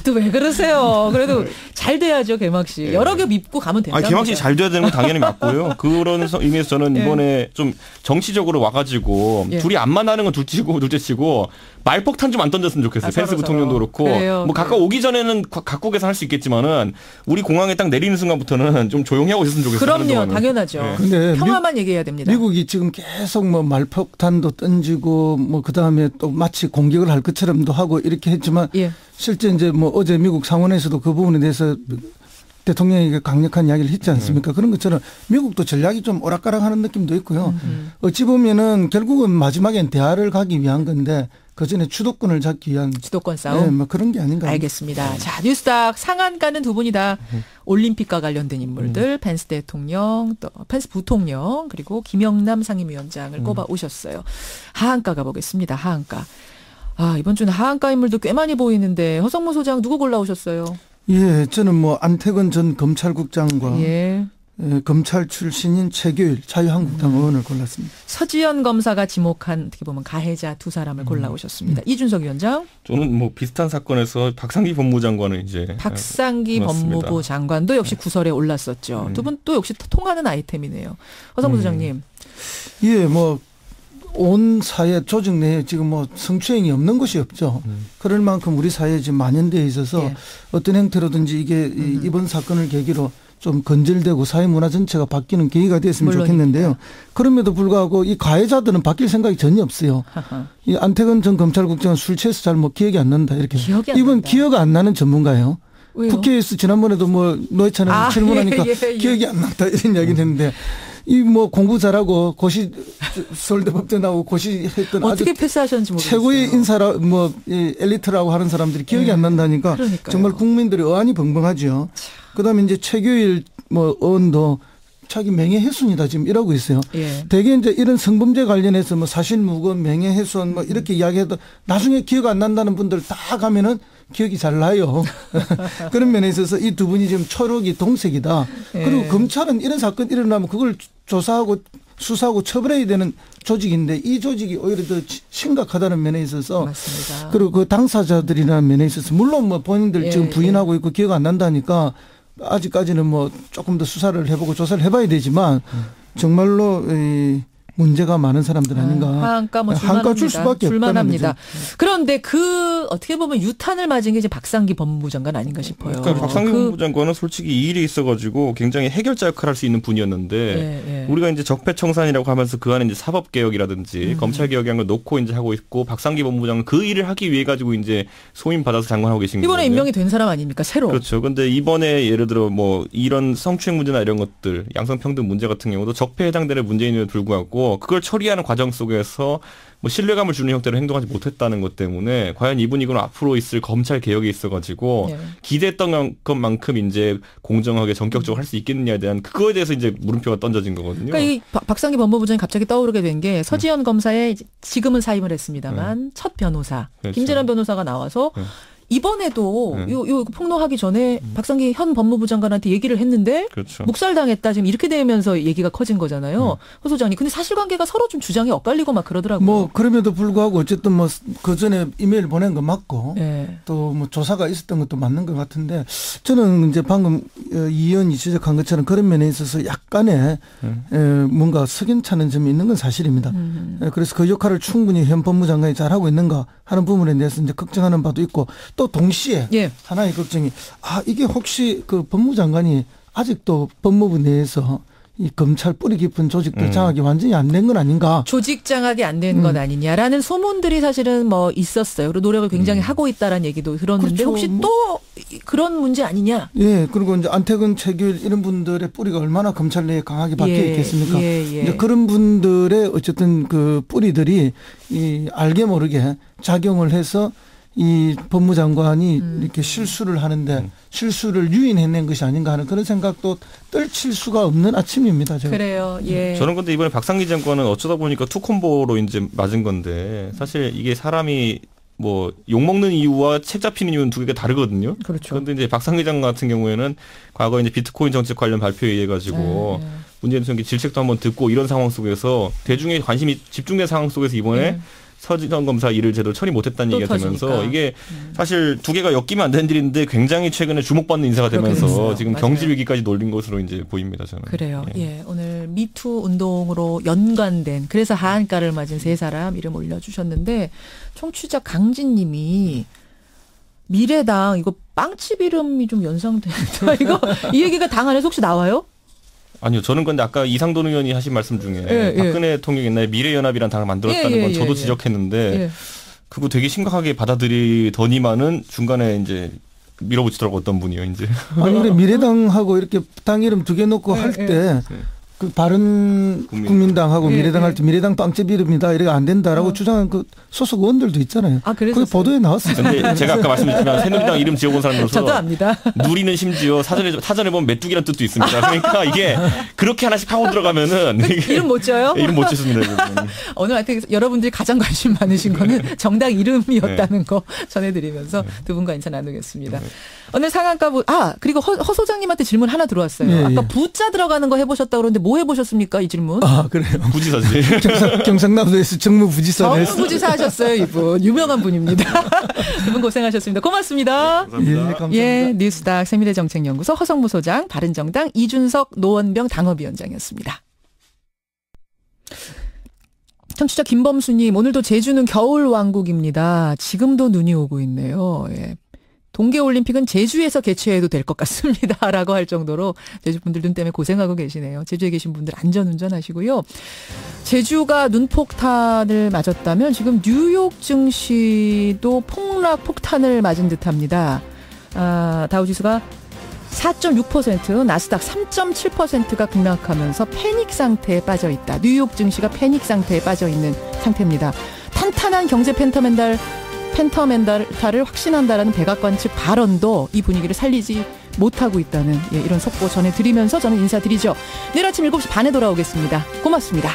또 왜 그러세요? 그래도 잘 돼야죠, 개막식. 여러 겹 입고 가면 된다. 개막식이 잘 돼야 되는 건 당연히 맞고요. 그런 의미에서 저는 이번에 좀 정치적으로 와가지고 둘이 안 만나는 건 둘째치고 말폭탄 좀 안 던졌으면 좋겠어요. 펜스 부통령도 그렇고. 뭐 가까이 오기 전에는 각국에서 할 수 있겠지만은 우리 공항에 딱 내리는 순간부터는 좀 조용히 하고 있었으면 좋겠어요. 그럼요. 당연하죠. 근데 평화만 얘기해야 됩니다. 미국이 지금 계속 뭐 말폭탄도 던지고 뭐 그다음에 또 마치 공격을 할 것처럼도 하고 이렇게 했지만 실제 이제 뭐 어제 미국 상원에서도 그 부분에 대해서 대통령이 강력한 이야기를 했지 않습니까? 그런 것처럼 미국도 전략이 좀 오락가락하는 느낌도 있고요. 어찌 보면은 결국은 마지막엔 대화를 가기 위한 건데 그 전에 주도권을 잡기 위한 주도권 싸움. 뭐 그런 게 아닌가. 알겠습니다. 자, 뉴스닥 상한가는 두 분이 다 올림픽과 관련된 인물들, 펜스 대통령, 또 펜스 부통령, 그리고 김영남 상임위원장을 꼽아 오셨어요. 하한가 가보겠습니다. 하한가. 이번 주는 하한가 인물도 꽤 많이 보이는데 허성무 소장 누구 골라오셨어요? 저는 뭐 안태근 전 검찰국장과 검찰 출신인 최규일 자유한국당 의원을 골랐습니다. 서지현 검사가 지목한 어떻게 보면 가해자 두 사람을 골라오셨습니다. 이준석 위원장. 저는 뭐 비슷한 사건에서 박상기 법무장관을 이제 박상기 법무부 장관도 역시 구설에 올랐었죠. 두 분 또 역시 통하는 아이템이네요. 허성무 소장님. 예, 뭐 온 사회 조직 내에 지금 뭐 성추행이 없는 곳이 없죠. 그럴 만큼 우리 사회에 지금 만연되어 있어서 어떤 형태로든지 이게 이번 사건을 계기로 좀 건절되고 사회 문화 전체가 바뀌는 계기가 됐으면 좋겠는데요. 그럼에도 불구하고 이 가해자들은 바뀔 생각이 전혀 없어요. 이 안태근 전 검찰국장은 술 취해서 잘 뭐 기억이 안 난다 이렇게. 이번 기억 안 나는 전문가예요. 왜요? 국회에서 지난번에도 뭐 노회찬에서 질문하니까 기억이 안 난다 이런 이야기를 했는데 이 뭐 공부 잘하고 고시 서울대 법대 나오고 고시 했던 어떻게 패스하셨는지 모르겠어요. 최고의 인사라 뭐 엘리트라고 하는 사람들이 기억이 안 난다니까 그러니까요. 정말 국민들의 어안이 벙벙하죠. 그다음에 이제 최규일 뭐 의원도 자기 명예훼손이다 지금 이러고 있어요. 대개 이제 이런 성범죄 관련해서 뭐 사실무근 명예훼손 뭐 이렇게 이야기해도 나중에 기억 안 난다는 분들 다 가면은 기억이 잘 나요. 그런 면에 있어서 이 두 분이 지금 초록이 동색이다. 그리고 검찰은 이런 사건 일어나면 그걸 조사하고 수사하고 처벌해야 되는 조직인데 이 조직이 오히려 더 심각하다는 면에 있어서 맞습니다. 그리고 그 당사자들이라는 면에 있어서 물론 뭐 본인들 지금 부인하고 있고 기억 안 난다니까 아직까지는 뭐 조금 더 수사를 해보고 조사를 해봐야 되지만 정말로 문제가 많은 사람들 아닌가. 한가 뭐 한가 줄 수밖에 줄만합니다. 그런데 그 어떻게 보면 유탄을 맞은 게 이제 박상기 법무부 장관 아닌가 싶어요. 그러니까 박상기 법무부 장관은 솔직히 이 일이 있어가지고 굉장히 해결자 역할을 할 수 있는 분이었는데 우리가 이제 적폐청산이라고 하면서 그 안에 이제 사법개혁이라든지 검찰개혁이란 걸 놓고 이제 하고 있고 박상기 법무부 장관 그 일을 하기 위해 가지고 이제 소임 받아서 장관하고 계신 거예요. 이번에 임명이 된 사람 아닙니까 새로? 그렇죠. 근데 이번에 예를 들어 뭐 이런 성추행 문제나 이런 것들 양성평등 문제 같은 경우도 적폐에 해당되는 문제임에도 불구하고 그걸 처리하는 과정 속에서 뭐 신뢰감을 주는 형태로 행동하지 못했다는 것 때문에 과연 이분이 그럼 앞으로 있을 검찰 개혁에 있어가지고 기대했던 것만큼 이제 공정하게 전격적으로 할 수 있겠느냐에 대한 그거에 대해서 이제 물음표가 던져진 거거든요. 그러니까 이 박상기 법무부장이 갑자기 떠오르게 된 게 서지현 검사의 지금은 사임을 했습니다만 첫 변호사 그렇죠. 김재란 변호사가 나와서 이번에도 요 폭로하기 전에 박상기 현 법무부 장관한테 얘기를 했는데 그렇죠. 묵살당했다 지금 이렇게 되면서 얘기가 커진 거잖아요. 허 소장님. 근데 사실관계가 서로 좀 주장이 엇갈리고 막 그러더라고요. 뭐 그럼에도 불구하고 어쨌든 뭐 그 전에 이메일 보낸 거 맞고 또 뭐 조사가 있었던 것도 맞는 것 같은데 저는 이제 방금 이 의원이 지적한 것처럼 그런 면에 있어서 약간의 뭔가 석연찮은 점이 있는 건 사실입니다. 그래서 그 역할을 충분히 현 법무부 장관이 잘하고 있는가 하는 부분에 대해서 이제 걱정하는 바도 있고 또 동시에 하나의 걱정이 이게 혹시 그 법무부 장관이 아직도 법무부 내에서 이 검찰 뿌리 깊은 조직들 장악이 완전히 안 된 건 아닌가. 조직 장악이 안 된 건 아니냐라는 소문들이 사실은 뭐 있었어요. 그리고 노력을 굉장히 하고 있다라는 얘기도 들었는데 그렇죠. 혹시 또 그런 문제 아니냐. 예. 그리고 이제 안태근, 최규일 이런 분들의 뿌리가 얼마나 검찰 내에 강하게 박혀 있겠습니까. 이제 그런 분들의 어쨌든 그 뿌리들이 이 알게 모르게 작용을 해서 이 법무장관이 이렇게 실수를 하는데 실수를 유인해낸 것이 아닌가 하는 그런 생각도 떨칠 수가 없는 아침입니다. 제가. 그래요. 예. 저는 근데 이번에 박상기 장관은 어쩌다 보니까 투콤보로 이제 맞은 건데 사실 이게 사람이 뭐 욕먹는 이유와 책 잡히는 이유는 두 개가 다르거든요. 그렇죠. 그런데 이제 박상기 장관 같은 경우에는 과거 이제 비트코인 정책 관련 발표에 의해 가지고 문재인 대통령이 질책도 한번 듣고 이런 상황 속에서 대중의 관심이 집중된 상황 속에서 이번에 서지현 검사 일을 제대로 처리 못했다는 얘기가 되면서 이게 사실 두 개가 엮이면 안 되는 일인데 굉장히 최근에 주목받는 인사가 되면서 지금 경질 위기까지 놀린 것으로 이제 보입니다. 저는. 그래요. 예. 오늘 미투 운동으로 연관된 그래서 하한가를 맞은 세 사람 이름 올려주셨는데 청취자 강진님이 미래당 이거 빵집 이름이 좀 연상된다. 이거 이 얘기가 당 안에서 혹시 나와요? 아니요. 저는 근데 아까 이상돈 의원이 하신 말씀 중에 박근혜 대통령이 옛날에 미래연합이라는 당을 만들었다는 건 저도 지적했는데 그거 되게 심각하게 받아들이더니만은 중간에 이제 밀어붙이더라고 어떤 분이요. 이제. 아니 근데 미래당하고 이렇게 당 이름 두 개 놓고 할 때 그 바른 국민당하고 미래당 할 때 미래당 빵집 이름이다 이래가 안 된다라고 주장한 그 소속 의원들도 있잖아요. 그게 보도에 나왔어요. 근데 제가 아까 말씀드렸지만 새누리당 이름 지어본 사람으로서 저도 압니다. 누리는 심지어 사전에 보면 메뚜기란 뜻도 있습니다. 그러니까 이게 그렇게 하나씩 파고 들어가면은 이름 못 지어요? 이름 못 짓습니다. 오늘 하여튼 여러분들이 가장 관심 많으신 거는 정당 이름이었다는 거 전해드리면서 두 분과 인사 나누겠습니다. 오늘 상한가 그리고 허 소장님한테 질문 하나 들어왔어요. 아까 부자 들어가는 거 해보셨다고 그러는데 뭐 해보셨습니까? 이 질문. 그래요. 부지사지. 경상남도에서 정무부지사. 정무부지사 하셨어요, 이분. 유명한 분입니다. 두 분 고생하셨습니다. 고맙습니다. 감사합니다. 뉴스닥 세미래정책연구소 허성무 소장, 바른정당 이준석 노원병 당협위원장이었습니다. 청취자 김범수님, 오늘도 제주는 겨울 왕국입니다. 지금도 눈이 오고 있네요. 동계올림픽은 제주에서 개최해도 될 것 같습니다. 라고 할 정도로 제주 분들 눈 때문에 고생하고 계시네요. 제주에 계신 분들 안전운전 하시고요. 제주가 눈폭탄을 맞았다면 지금 뉴욕 증시도 폭탄을 맞은 듯합니다. 다우지수가 4.6%, 나스닥 3.7%가 급락하면서 패닉 상태에 빠져 있다. 뉴욕 증시가 패닉 상태에 빠져 있는 상태입니다. 탄탄한 경제 펜터멘탈을 확신한다라는 백악관 측 발언도 이 분위기를 살리지 못하고 있다는 이런 속보 전해드리면서 저는 인사드리죠. 내일 아침 7시 반에 돌아오겠습니다. 고맙습니다.